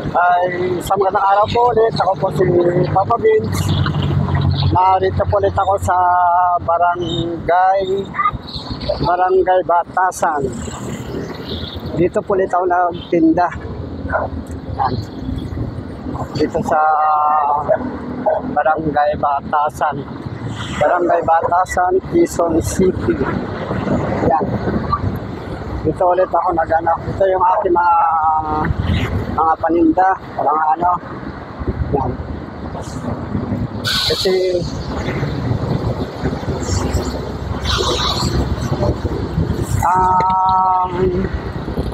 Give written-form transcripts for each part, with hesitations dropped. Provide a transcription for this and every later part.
Sa magandang araw po ulit, ako po si Papa Vince. Narito po ulit ako sa Barangay Batasan. Dito po ulit ako nagtinda. Dito sa Barangay Batasan, Quezon City. Yan. Dito ulit ako nagano. Ito yung aking mga paninda, mga ano. Yan. Kasi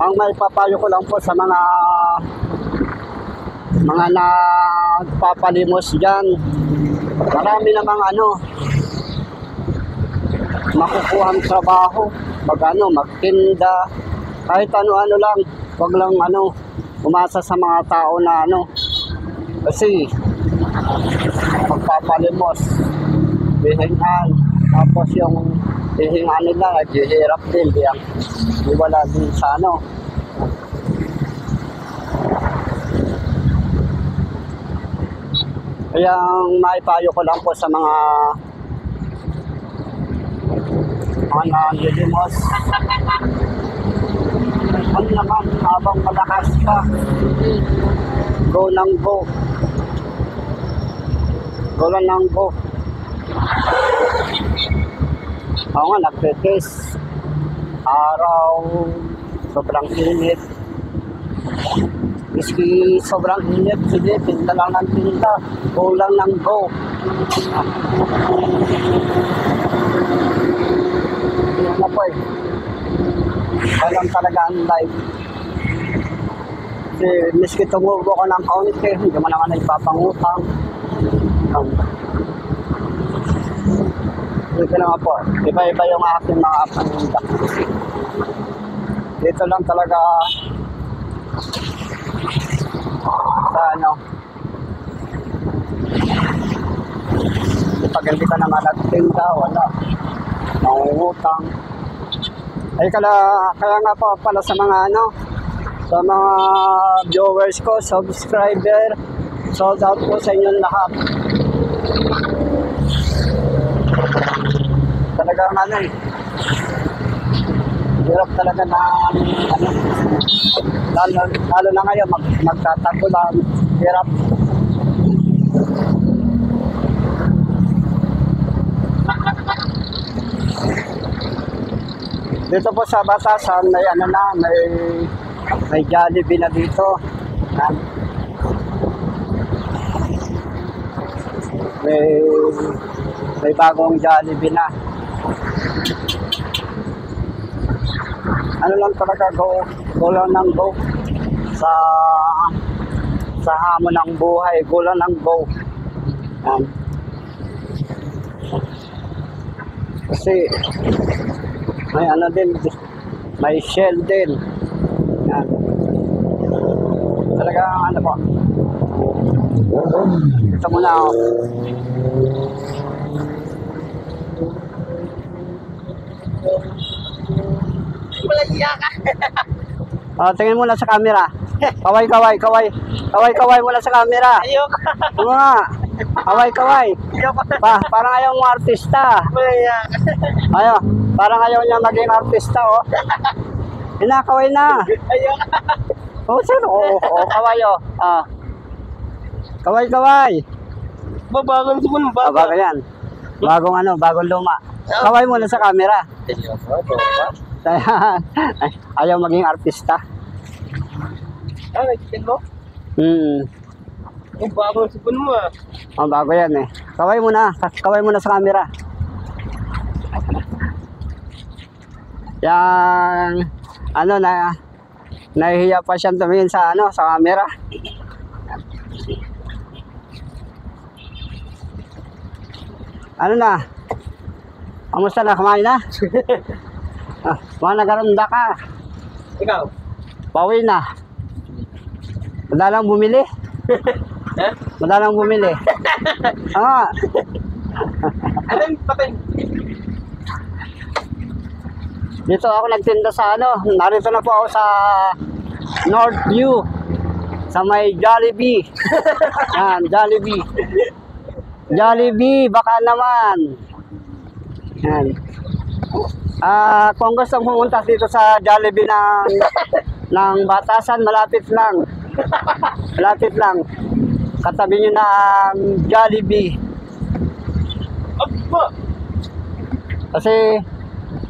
ang may papayo ko lang po sa mga nagpapalimos dyan, marami namang ano makukuhang trabaho, magtinda, kahit ano lang, wag lang umasa sa mga tao na kasi magpapalimos, hihingan, tapos yung hihingan nila, naghihirap din, di wala din sa Kaya ang maipayo ko lang po sa mga nagdilimos, naman, habang malakas pa, go lang go. Go lang go. Ako nga, nagtitis. Araw, sobrang init. Miski sobrang init, sige, pinta lang ng pinta. Go lang ng go. Yun na po eh. Alam talaga ang life. Kasi miski tumubo ko ng kaunti, hindi mo naman ipapangutang. Dito lang po, iba-iba yung aking mga paninda. Dito lang talaga sa pag hindi ka naman nagtinda, wala, mangungutang. Kaya nga po pala sa mga sa mga viewers ko, subscriber, shout out po sa inyong lahat. Talagang hirap talaga na lalo na ngayon magtatagulan, hirap. Dito po sa Batasan may Jollibee na dito. May bagong Jollibee na. Lang talaga, go lang ng go sa hamon ng buhay, go lang ng go. Kasi may din, may shell din. Yan. Talagang po. Ito muna ako. Tingin muna sa camera. Kaway muna sa camera. Ayoko. Nga. Kaway. Parang ayaw mo artista. Ayaw. Parang ayaw niya maging artista, oh. Hinakaway na. Ayoko. Sino? Kaway, oh. Kaway. Bagong sipon mo ba? Bago yan. Bagong luma. Kaway muna sa camera. Ayaw maging artista. Nakikin mo? Bagong sipon mo Bago yan eh. Kaway muna sa camera. Yang nahihiya pa siyang tumingin sa camera. Kamusta na? Kumain na? Mga nagaranda ka. Ikaw? Bawi na. Madalang bumili. Madalang bumili. Anong patay? Dito ako nagtinda sa narito na po ako sa Northview. Sa may Jollibee. Yan, Jollibee. Jollibee, baka naman. Yan. Kung gusto mong pumunta dito sa Jollibee ng Batasan, malapit lang. Malapit lang. Katabi nyo na ang Jollibee. Aba! Kasi,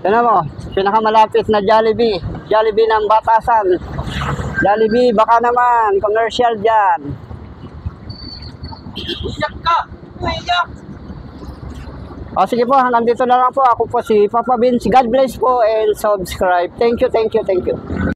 yun mo, pinakamalapit na Jollibee. Jollibee ng Batasan. Jollibee, baka naman, commercial dyan. Iyak ka! Iyak! O sige po, hanggang dito na lang po. Ako po si Papa Vince. God bless po and subscribe. Thank you, thank you, thank you.